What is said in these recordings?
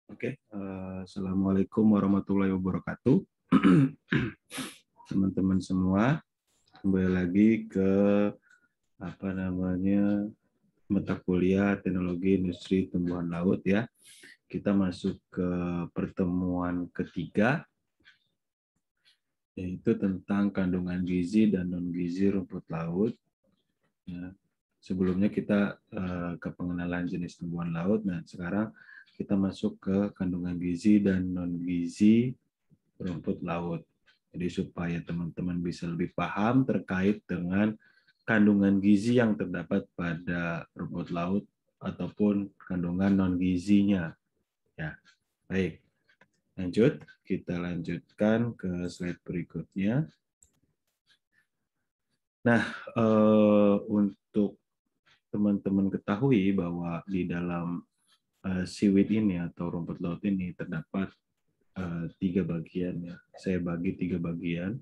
Oke, Assalamualaikum warahmatullahi wabarakatuh. Teman-teman semua, kembali lagi ke mata kuliah Teknologi Industri Tumbuhan Laut ya. Kita masuk ke pertemuan ketiga, yaitu tentang kandungan gizi dan non gizi rumput laut. Ya. Sebelumnya kita ke pengenalan jenis tumbuhan laut. Nah, sekarang kita masuk ke kandungan gizi dan non gizi rumput laut. Jadi supaya teman-teman bisa lebih paham terkait dengan kandungan gizi yang terdapat pada rumput laut ataupun kandungan non gizinya. Ya, baik. Lanjut, kita lanjutkan ke slide berikutnya. Nah, untuk teman-teman ketahui bahwa di dalam seaweed ini atau rumput laut ini terdapat 3 bagian ya. Saya bagi 3 bagian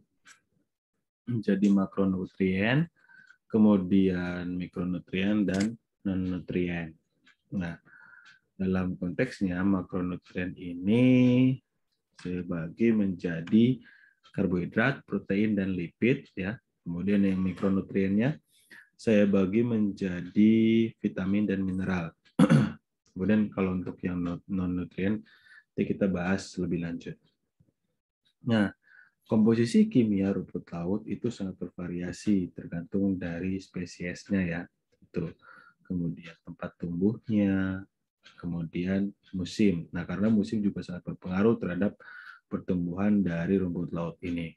menjadi makronutrien, kemudian mikronutrien dan non-nutrien. Nah, dalam konteksnya makronutrien ini saya bagi menjadi karbohidrat, protein dan lipid ya. Kemudian yang mikronutriennya saya bagi menjadi vitamin dan mineral. Kemudian kalau untuk yang non-nutrien kita bahas lebih lanjut. Nah, komposisi kimia rumput laut itu sangat bervariasi tergantung dari spesiesnya ya. Itu. Kemudian tempat tumbuhnya, kemudian musim. Nah, karena musim juga sangat berpengaruh terhadap pertumbuhan dari rumput laut ini.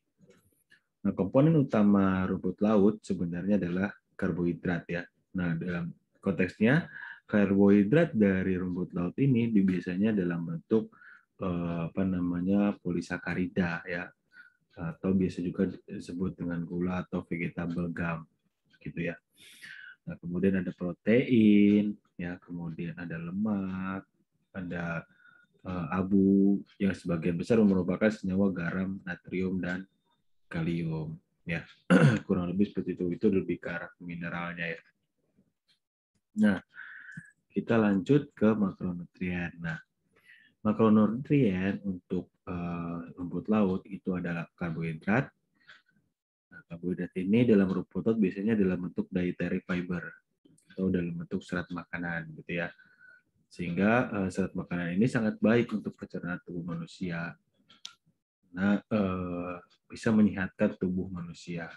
Nah, komponen utama rumput laut sebenarnya adalah karbohidrat ya. Nah, dalam konteksnya karbohidrat dari rumput laut ini biasanya dalam bentuk polisakarida ya, atau biasa juga disebut dengan gula atau vegetable gum gitu ya. Nah, kemudian ada protein ya, kemudian ada lemak, ada abu yang sebagian besar merupakan senyawa garam, natrium dan kalium ya. Kurang lebih seperti itu. Itu lebih ke arah mineralnya ya. Nah, kita lanjut ke makronutrien. Nah, makronutrien untuk rumput laut itu adalah karbohidrat. Nah, karbohidrat ini dalam rumput laut biasanya dalam bentuk dietary fiber atau dalam bentuk serat makanan gitu ya. Sehingga serat makanan ini sangat baik untuk pencernaan tubuh manusia. Nah, bisa menyehatkan tubuh manusia.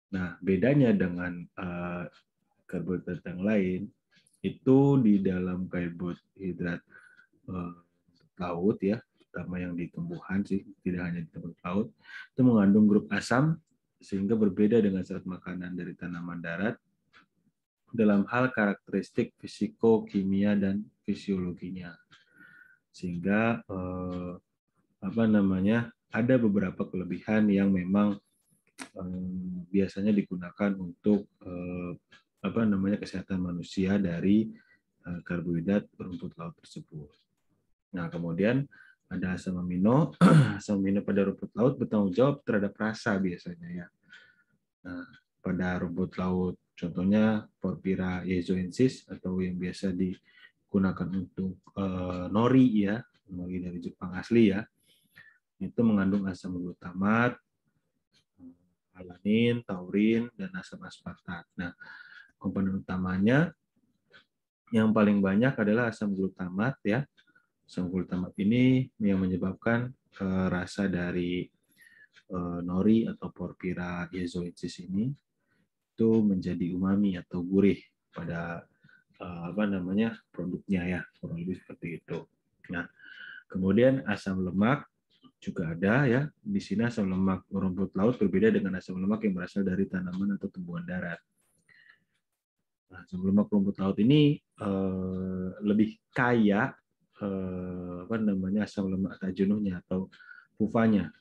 Nah, bedanya dengan karbohidrat yang lain, itu di dalam karbohidrat laut ya, terutama yang di tumbuhan sih, tidak hanya di tempat laut, itu mengandung grup asam sehingga berbeda dengan serat makanan dari tanaman darat dalam hal karakteristik fisiko-kimia dan fisiologinya. Sehingga ada beberapa kelebihan yang memang biasanya digunakan untuk kesehatan manusia dari karbohidrat rumput laut tersebut. Nah, kemudian ada asam amino. Asam amino pada rumput laut bertanggung jawab terhadap rasa biasanya ya. Nah, pada rumput laut contohnya Porphyra iezoensis atau yang biasa digunakan untuk nori ya, nori dari Jepang asli ya. Itu mengandung asam glutamat, alanin, taurin, dan asam aspartat. Nah, komponen utamanya yang paling banyak adalah asam glutamat ya. Asam glutamat ini yang menyebabkan rasa dari nori atau Porphyra iezoensis ini itu menjadi umami atau gurih pada produknya ya, kurang lebih seperti itu. Nah, kemudian asam lemak juga ada ya. Di sini asam lemak rumput laut berbeda dengan asam lemak yang berasal dari tanaman atau tumbuhan darat. Nah, asam lemak rumput laut ini lebih kaya asam lemak tak jenuhnya atau pufanya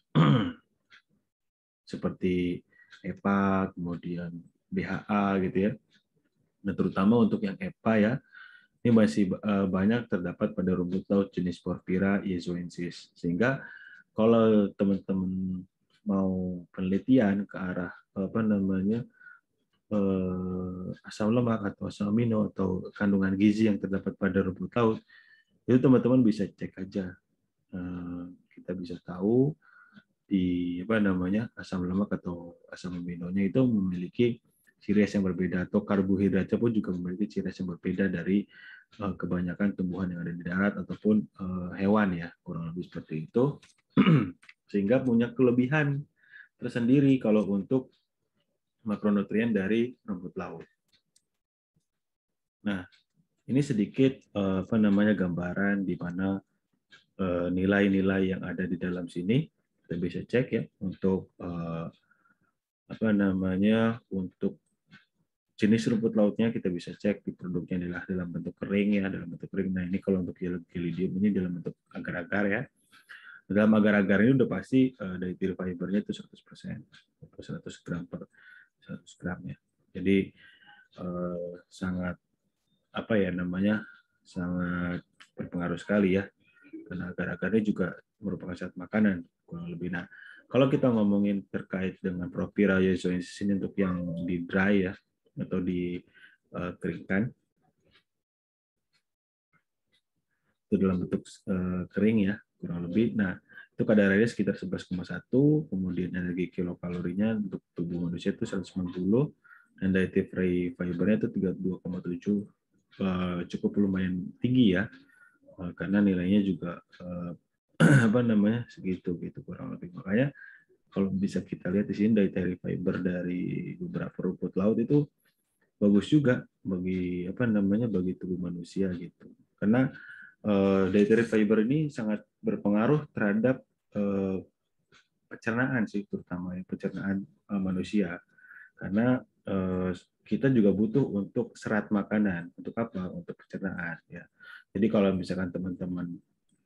seperti EPA, kemudian BHA gitu ya. Nah, terutama untuk yang EPA ya, ini masih banyak terdapat pada rumput laut jenis Porphyra iezoensis. Sehingga kalau teman-teman mau penelitian ke arah asam lemak atau asam amino atau kandungan gizi yang terdapat pada rumput laut, Itu teman-teman bisa cek aja. Kita bisa tahu di asam lemak atau asam aminonya itu memiliki ciri khas yang berbeda, atau karbohidratnya pun juga memiliki ciri khas yang berbeda dari kebanyakan tumbuhan yang ada di darat ataupun hewan ya, kurang lebih seperti itu. Sehingga punya kelebihan tersendiri kalau untuk makronutrien dari rumput laut. Nah, ini sedikit gambaran di mana nilai-nilai yang ada di dalam sini. Kita bisa cek ya untuk untuk jenis rumput lautnya, kita bisa cek di produknya adalah dalam bentuk kering ya, dalam bentuk kering. Nah, ini kalau untuk Gelidium ini dalam bentuk agar-agar ya. Dalam agar-agar ini udah pasti dietary fibernya itu 100%, 100 gram per 100 gram ya. Jadi sangat sangat berpengaruh sekali ya, karena agar-agarnya juga merupakan zat makanan kurang lebih. Nah, kalau kita ngomongin terkait dengan propyrayozoensis ini untuk yang di dry ya atau di keringkan, itu dalam bentuk kering ya kurang lebih. Nah, itu kadarnya sekitar 11,1, kemudian energi kilokalorinya untuk tubuh manusia itu 190, dan dietary fibernya itu 32,7, cukup lumayan tinggi ya, karena nilainya juga segitu gitu kurang lebih. Makanya kalau bisa kita lihat di sini dietary fiber dari beberapa rumput laut itu bagus juga bagi bagi tubuh manusia gitu. Karena dietary fiber ini sangat berpengaruh terhadap pencernaan sih, terutama pencernaan manusia. Karena kita juga butuh untuk serat makanan. Untuk apa? Untuk pencernaan ya. Jadi kalau misalkan teman-teman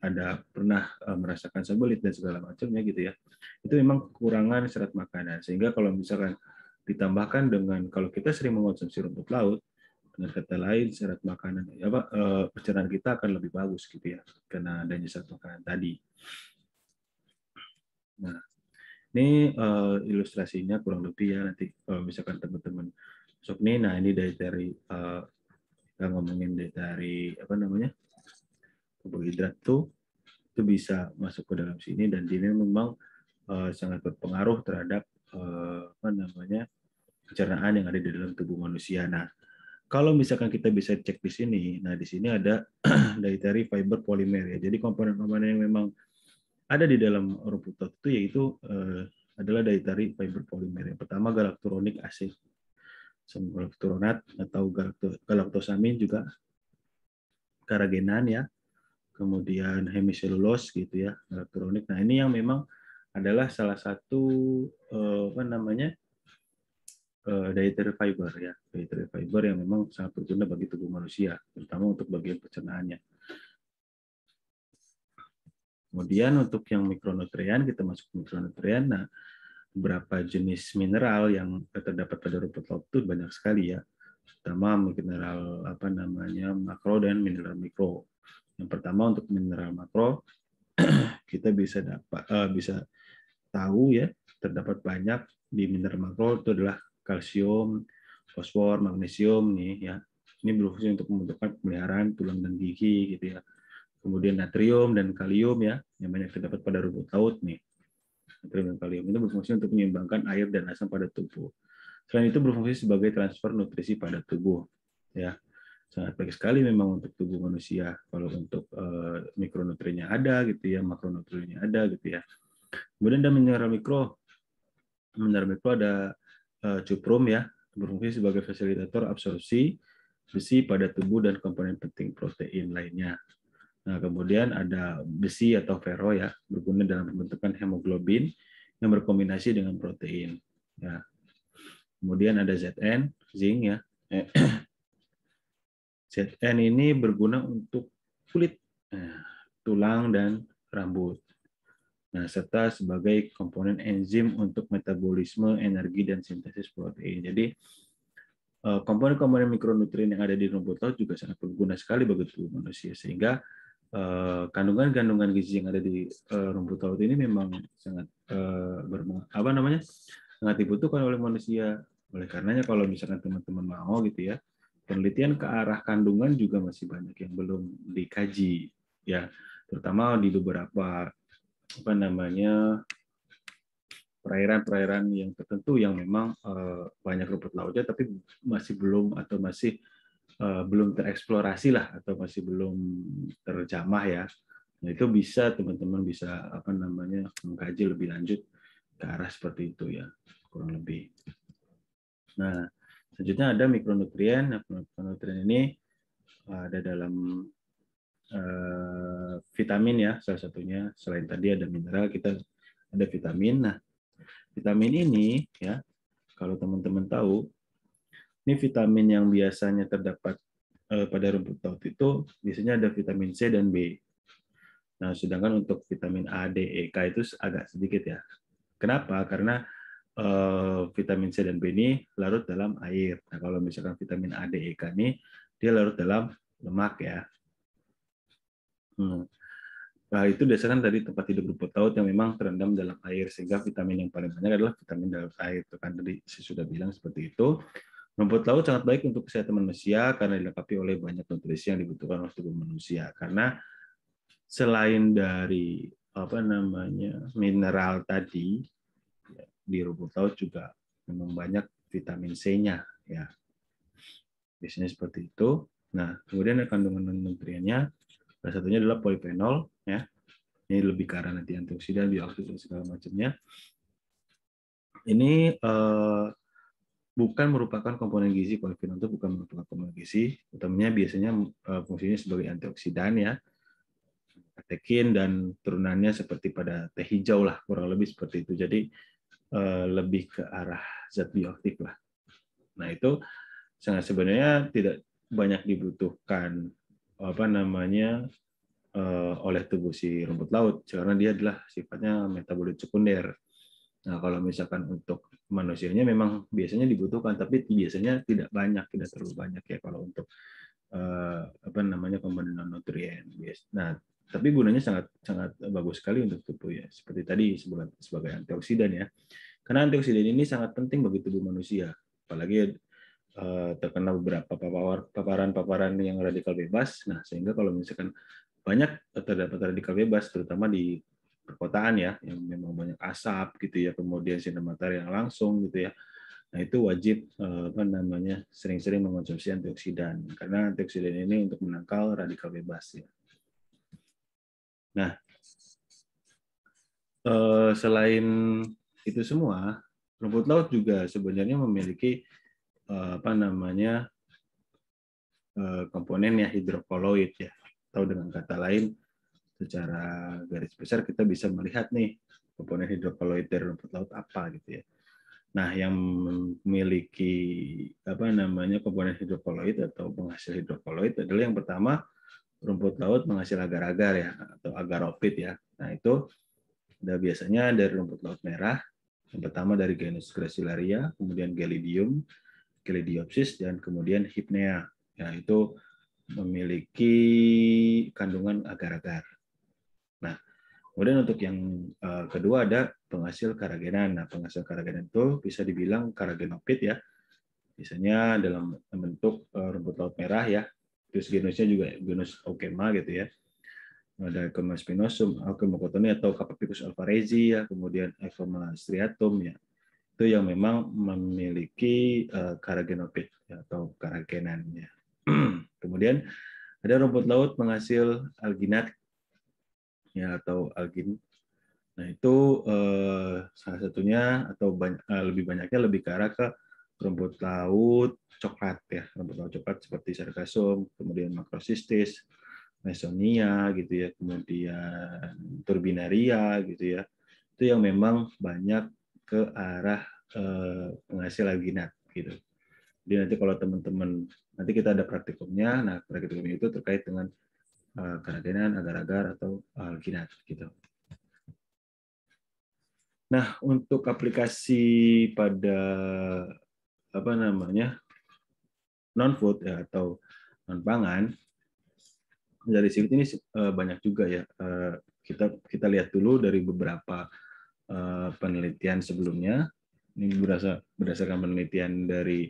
ada pernah merasakan sembelit dan segala macamnya gitu ya, itu memang kekurangan serat makanan. Sehingga kalau misalkan ditambahkan dengan, kalau kita sering mengonsumsi rumput laut, dengan kata lain serat makanan pencernaan kita akan lebih bagus gitu ya, karena adanya serat makanan tadi. Nah, ini ilustrasinya kurang lebih ya, nanti kalau misalkan teman-teman masuk nih, nah ini dari kita ngomongin dari karbohidrat tuh, itu bisa masuk ke dalam sini, dan ini memang sangat berpengaruh terhadap pencernaan yang ada di dalam tubuh manusia. Nah, kalau misalkan kita bisa cek di sini, nah di sini ada dietary fiber polymer ya. Jadi komponen-komponen yang memang ada di dalam rumput laut itu yaitu adalah dietary fiber polymer. Yang pertama galacturonic acid, galacturonat atau galactosamin, juga karagenan ya. Kemudian hemiselulose gitu ya, galacturonik. Nah, ini yang memang adalah salah satu dietary fiber ya, dietary fiber yang memang sangat berguna bagi tubuh manusia, terutama untuk bagian pencernaannya. Kemudian untuk yang mikronutrien, kita masuk ke mikronutrien. Nah, beberapa jenis mineral yang terdapat pada rumput laut itu banyak sekali ya, terutama mineral makro dan mineral mikro. Yang pertama untuk mineral makro, kita bisa tahu ya, terdapat banyak di mineral makro itu adalah kalsium, fosfor, magnesium nih ya. Ini berfungsi untuk membentukkan pemeliharaan tulang dan gigi gitu ya. Kemudian natrium dan kalium ya, yang banyak terdapat pada rumput laut nih. Natrium dan kalium itu berfungsi untuk menyeimbangkan air dan asam pada tubuh. Selain itu berfungsi sebagai transfer nutrisi pada tubuh ya. Sangat baik sekali memang untuk tubuh manusia kalau untuk mikronutriennya ada gitu ya, makronutriennya ada gitu ya. Kemudian ada mineral mikro. Mineral mikro ada cuprum ya, berfungsi sebagai fasilitator absorpsi besi pada tubuh dan komponen penting protein lainnya. Nah, kemudian ada besi atau ferro ya, berguna dalam pembentukan hemoglobin yang berkombinasi dengan protein. Ya. Kemudian ada Zn, zinc ya. Zn ini berguna untuk kulit, tulang dan rambut. Nah, serta sebagai komponen enzim untuk metabolisme, energi, dan sintesis protein. Jadi, komponen-komponen mikronutrien yang ada di rumput laut juga sangat berguna sekali bagi tubuh manusia, sehingga kandungan-kandungan gizi yang ada di rumput laut ini memang sangat sangat dibutuhkan oleh manusia. Oleh karenanya kalau misalkan teman-teman mau gitu ya, penelitian ke arah kandungan juga masih banyak yang belum dikaji. ya, terutama di beberapa perairan-perairan yang tertentu yang memang banyak rumput lautnya, tapi masih belum atau masih belum tereksplorasi lah, atau masih belum terjamah ya. Nah, itu bisa teman-teman bisa mengkaji lebih lanjut ke arah seperti itu ya, kurang lebih. Nah, selanjutnya ada mikronutrien. Nah, mikronutrien ini ada dalam vitamin ya, salah satunya. Selain tadi ada mineral, kita ada vitamin. Nah, vitamin ini ya, kalau teman-teman tahu, ini vitamin yang biasanya terdapat pada rumput laut itu biasanya ada vitamin C dan B. Nah, sedangkan untuk vitamin A, D, E, K itu agak sedikit ya. Kenapa? Karena vitamin C dan B ini larut dalam air. Nah, kalau misalkan vitamin A, D, E, K ini dia larut dalam lemak ya. Nah, itu dasarkan dari tempat hidup rumput laut yang memang terendam dalam air, sehingga vitamin yang paling banyak adalah vitamin dalam air. Itu kan tadi saya sudah bilang seperti itu. Rumput laut sangat baik untuk kesehatan manusia karena dilengkapi oleh banyak nutrisi yang dibutuhkan oleh tubuh manusia. Karena selain dari mineral tadi, di rumput laut juga memang banyak vitamin C-nya ya. Biasanya seperti itu. Nah, kemudian ada kandungan nutriennya. Salah satunya adalah polifenol ya. Ini lebih ke arah nanti antioksidan, bioaktif dan segala macamnya. Ini bukan merupakan komponen gizi. Polifenol itu bukan merupakan komponen gizi. Utamanya biasanya fungsinya sebagai antioksidan ya, katekin dan turunannya seperti pada teh hijau lah, kurang lebih seperti itu. Jadi lebih ke arah zat bioaktif lah. Nah, itu sebenarnya tidak banyak dibutuhkan oleh tubuh si rumput laut karena dia adalah sifatnya metabolit sekunder. Nah, kalau misalkan untuk manusianya memang biasanya dibutuhkan, tapi biasanya tidak banyak, tidak terlalu banyak ya kalau untuk komponen non nutrien. Nah, tapi gunanya sangat sangat bagus sekali untuk tubuh ya. Seperti tadi sebagai antioksidan ya. Karena antioksidan ini sangat penting bagi tubuh manusia, apalagi terkena beberapa paparan-paparan yang radikal bebas. Nah, sehingga kalau misalkan banyak terdapat radikal bebas, terutama di perkotaan ya, yang memang banyak asap gitu ya, kemudian sinar matahari yang langsung gitu ya. Nah, itu wajib sering-sering mengonsumsi antioksidan, karena antioksidan ini untuk menangkal radikal bebas ya. Nah, selain itu semua, rumput laut juga sebenarnya memiliki komponen ya hidrokoloid ya, atau dengan kata lain secara garis besar kita bisa melihat nih komponen hidrokoloid dari rumput laut apa gitu ya. Nah, yang memiliki komponen hidrokoloid atau penghasil hidrokoloid adalah yang pertama, rumput laut menghasil agar-agar ya, atau agaropit ya. Nah, itu biasanya dari rumput laut merah. Yang pertama dari genus Gracilaria, kemudian Gelidium, Gelidiopsis, dan kemudian Hypnea. Ya, itu memiliki kandungan agar-agar. Nah, kemudian untuk yang kedua ada penghasil karagenan. Nah, penghasil karagenan itu bisa dibilang karagenopit ya. Biasanya dalam bentuk rumput laut merah ya. Terus genusnya juga genus Aukema gitu ya. Ada Aukema spinosum, Aukema cottoni atau Capapicus alvarezi ya, kemudian Aukema striatum ya. Itu yang memang memiliki karagenopit ya, atau karagenan ya. Kemudian ada rumput laut penghasil alginat ya, atau algin. Nah, itu salah satunya atau lebih banyaknya lebih ke arah ke rumput laut coklat ya, rumput laut coklat seperti Sargassum, kemudian Macrocystis, Mesonia gitu ya, kemudian Turbinaria gitu ya. Itu yang memang banyak ke arah penghasil alginat gitu. Jadi nanti kalau teman-teman, nanti kita ada praktikumnya. Nah, praktikum itu terkait dengan karagenan, agar-agar atau alginat gitu. Nah, untuk aplikasi pada non food ya, atau non pangan, dari sini ini banyak juga ya. Kita lihat dulu dari beberapa penelitian sebelumnya. Ini berdasarkan penelitian dari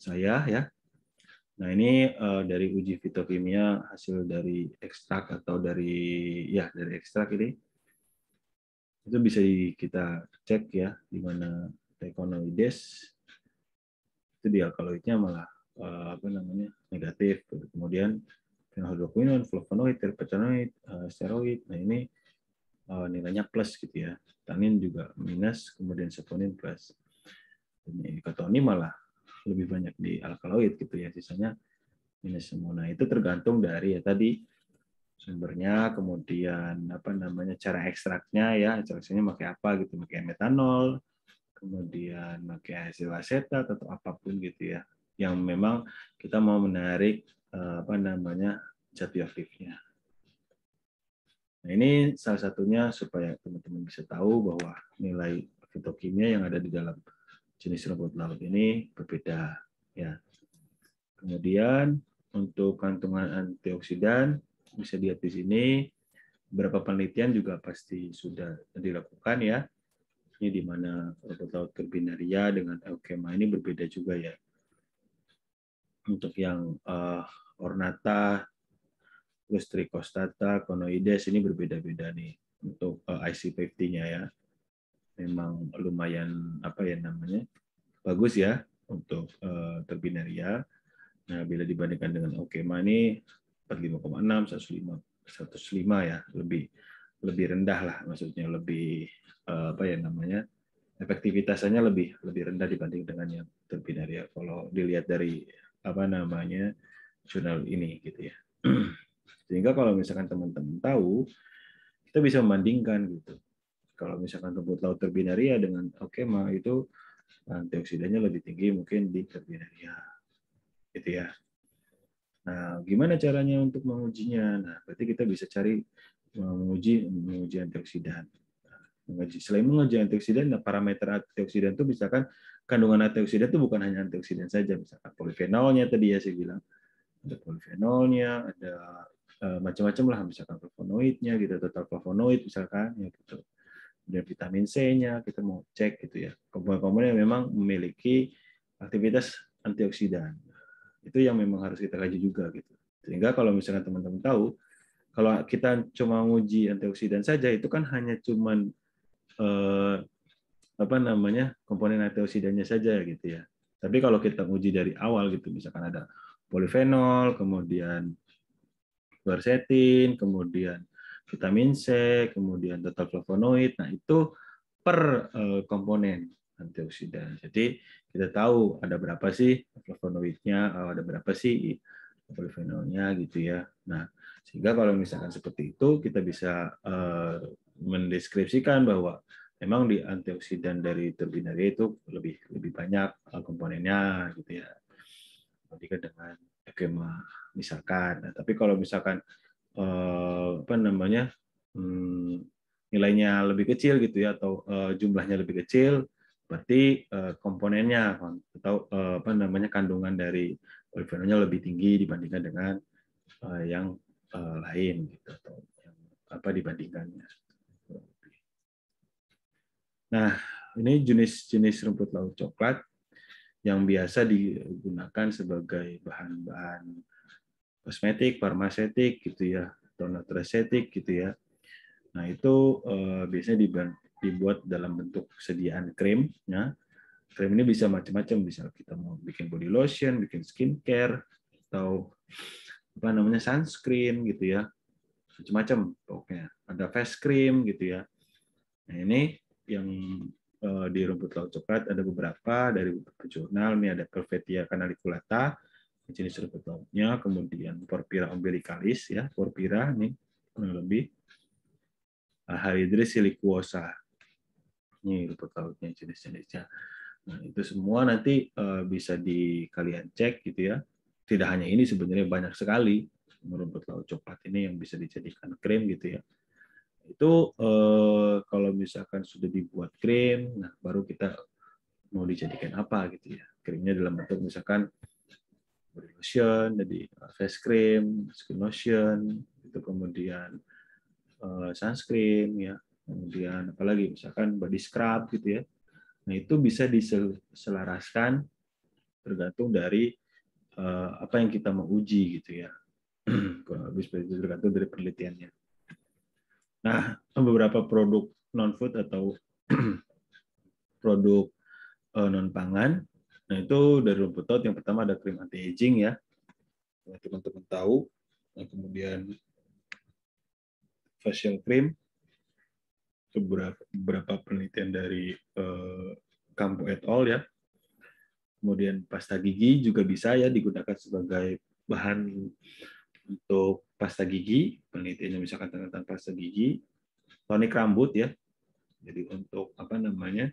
saya ya. Nah, ini dari uji fitokimia hasil dari ekstrak atau dari ekstrak ini itu bisa kita cek ya, di mana flavonoides itu di alkaloidnya malah negatif. Kemudian phenolhydroquinone, flavonoid, terpenoid, steroid. Nah, ini nilainya plus gitu ya. Tanin juga minus, kemudian saponin plus. Ini ketoni malah lebih banyak di alkaloid gitu ya, sisanya minus semua. Nah, itu tergantung dari ya tadi sumbernya, kemudian cara ekstraknya ya, ekstraknya pakai apa gitu, pakai metanol, kemudian pakai hasil asetat atau apapun gitu ya, yang memang kita mau menarik zat bioaktifnya. Nah, ini salah satunya supaya teman-teman bisa tahu bahwa nilai fitokimia yang ada di dalam jenis rumput laut ini berbeda ya. Kemudian untuk kandungan antioksidan bisa dilihat di sini, beberapa penelitian juga pasti sudah dilakukan ya. Ini di mana rumput laut Turbinaria dengan Eukema ini berbeda juga ya. Untuk yang ornata, terus Trichostata, Conoides ini berbeda-beda nih untuk IC50-nya ya. Memang lumayan bagus ya untuk Turbinaria. Nah, bila dibandingkan dengan Eukema ini 45,6, 105 ya, lebih rendah lah, maksudnya lebih efektivitasnya lebih rendah dibanding dengan yang Turbinaria kalau dilihat dari jurnal ini gitu ya. Sehingga kalau misalkan teman-teman tahu, kita bisa membandingkan gitu. Kalau misalkan rumput laut Turbinaria dengan Eukema itu antioksidannya lebih tinggi mungkin di Turbinaria gitu ya. Nah, gimana caranya untuk mengujinya? Nah, berarti kita bisa cari menguji antioksidan. Selain menguji antioksidan, nah parameter antioksidan itu misalkan kandungan antioksidan itu bukan hanya antioksidan saja, misalkan polifenolnya tadi ya saya bilang, ada polifenolnya, ada macam-macam lah, misalkan flavonoidnya gitu, total flavonoid misalkan, ya gitu. Dan vitamin C-nya kita mau cek gitu ya, komponen-komponen yang memang memiliki aktivitas antioksidan. Itu yang memang harus kita kaji juga gitu. Sehingga kalau misalkan teman-teman tahu, kalau kita cuma uji antioksidan saja itu kan hanya cuman komponen antioksidannya saja gitu ya. Tapi kalau kita uji dari awal gitu, misalkan ada polifenol, kemudian quercetin, kemudian vitamin C, kemudian total flavonoid, nah itu per komponen antioksidan. Jadi kita tahu ada berapa sih flavonoidnya, ada berapa sih polifenolnya gitu ya. Nah, sehingga kalau misalkan seperti itu kita bisa mendeskripsikan bahwa memang di antioksidan dari Turbinaria itu lebih banyak komponennya gitu ya, dibandingkan dengan Eukema misalkan. Nah, tapi kalau misalkan nilainya lebih kecil gitu ya, atau jumlahnya lebih kecil, berarti komponennya atau kandungan dari polifenolnya lebih tinggi dibandingkan dengan yang lain gitu, atau yang dibandingkannya. Nah, ini jenis-jenis rumput laut coklat yang biasa digunakan sebagai bahan-bahan kosmetik, farmaseutik gitu ya, atau nutracetik gitu ya. Nah, itu biasanya dibuat dalam bentuk sediaan krim ya. Krim ini bisa macam-macam, bisa kita mau bikin body lotion, bikin skincare, atau sunscreen gitu ya. Macam-macam pokoknya. Ada face cream gitu ya. Nah, ini yang di rumput laut coklat ada beberapa dari beberapa jurnal. Ini ada Calvetia canaliculata, jenis rumput lautnya, kemudian Porphyra umbilicalis ya, Porphyra ini kurang lebih, Haridris siliquosa, ini rumput lautnya jenis-jenisnya. Nah, itu semua nanti bisa kalian cek gitu ya. Tidak hanya ini, sebenarnya banyak sekali rumput laut coklat ini yang bisa dijadikan krim gitu ya. Itu kalau misalkan sudah dibuat krim, nah baru kita mau dijadikan apa gitu ya. Krimnya dalam bentuk misalkan body lotion, jadi face cream, skin lotion, itu kemudian sunscreen ya, kemudian apalagi misalkan body scrub gitu ya. Nah, itu bisa diselaraskan tergantung dari apa yang kita mau uji gitu ya. Kurang lebih seperti itu tergantung dari penelitiannya. Nah, beberapa produk non-food atau produk non-pangan, nah itu dari rumput laut yang pertama ada krim anti-aging ya, yang teman-teman tahu. Nah, kemudian facial cream, beberapa penelitian dari Campo et al. Ya. Kemudian pasta gigi juga bisa ya digunakan sebagai bahan untuk pasta gigi, penelitiannya misalkan tentang pasta gigi, tonik rambut ya. Jadi untuk apa namanya?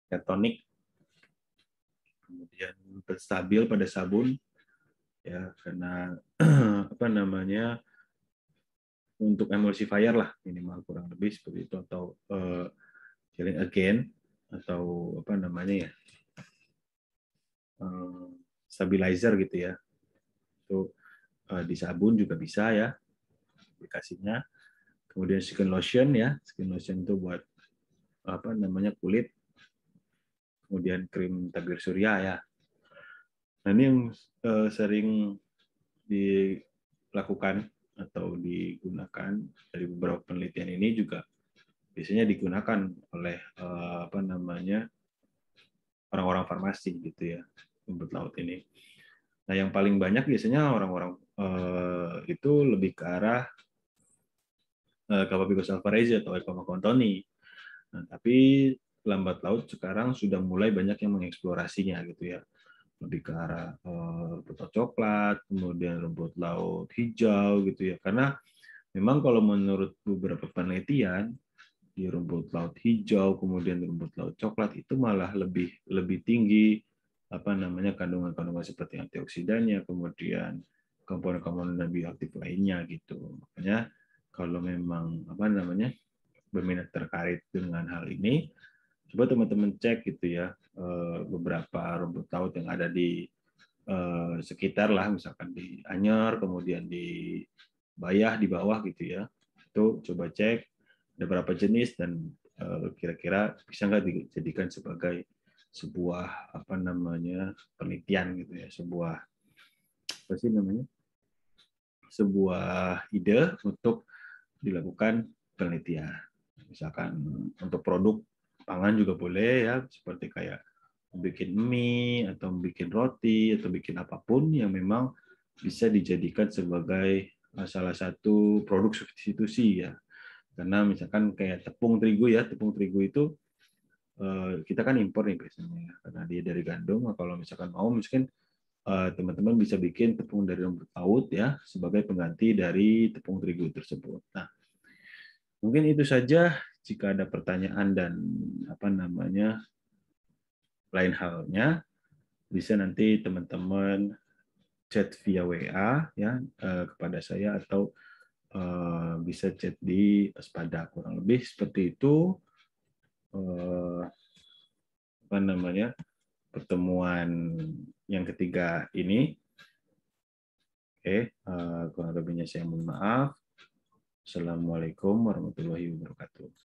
Ya tonik, kemudian stabil pada sabun ya karena apa namanya? Untuk emulsifier lah minimal kurang lebih seperti itu atau healing again atau apa namanya ya? Stabilizer gitu ya. Itu di sabun juga bisa ya aplikasinya. Kemudian skin lotion ya, skin lotion itu buat apa namanya kulit. Kemudian krim tabir surya ya. Nah ini yang sering dilakukan atau digunakan dari beberapa penelitian ini juga biasanya digunakan oleh apa namanya orang-orang farmasi gitu ya rumput laut ini. Nah yang paling banyak biasanya orang-orang itu lebih ke arah Capabicus alvarezi atau Ecoma contoni. Nah, tapi lambat laut sekarang sudah mulai banyak yang mengeksplorasinya gitu ya. Lebih ke arah rumput laut coklat, kemudian rumput laut hijau gitu ya. Karena memang kalau menurut beberapa penelitian di rumput laut hijau, kemudian rumput laut coklat itu malah lebih tinggi apa namanya kandungan-kandungan seperti antioksidannya, kemudian komponen-komponen bioaktif lainnya gitu. Makanya kalau memang apa namanya berminat terkait dengan hal ini, coba teman-teman cek gitu ya beberapa rumput laut yang ada di sekitar lah, misalkan di Anyer, kemudian di Bayah di bawah gitu ya. Itu coba cek ada berapa jenis dan kira-kira bisa nggak dijadikan sebagai sebuah apa namanya penelitian gitu ya, sebuah apa sih namanya sebuah ide untuk dilakukan penelitian. Misalkan untuk produk pangan juga boleh ya, seperti kayak bikin mie atau bikin roti atau bikin apapun yang memang bisa dijadikan sebagai salah satu produk substitusi ya. Karena misalkan kayak tepung terigu ya, tepung terigu itu kita kan impor nih biasanya karena dia dari gandum. Kalau misalkan mau mungkin teman-teman bisa bikin tepung dari rumput laut ya sebagai pengganti dari tepung terigu tersebut. Nah, mungkin itu saja. Jika ada pertanyaan dan apa namanya lain halnya, bisa nanti teman-teman chat via WA ya kepada saya atau bisa chat di Espada. Kurang lebih seperti itu apa namanya pertemuan yang ketiga ini. Oke, kurang lebihnya saya mohon maaf. Assalamualaikum warahmatullahi wabarakatuh.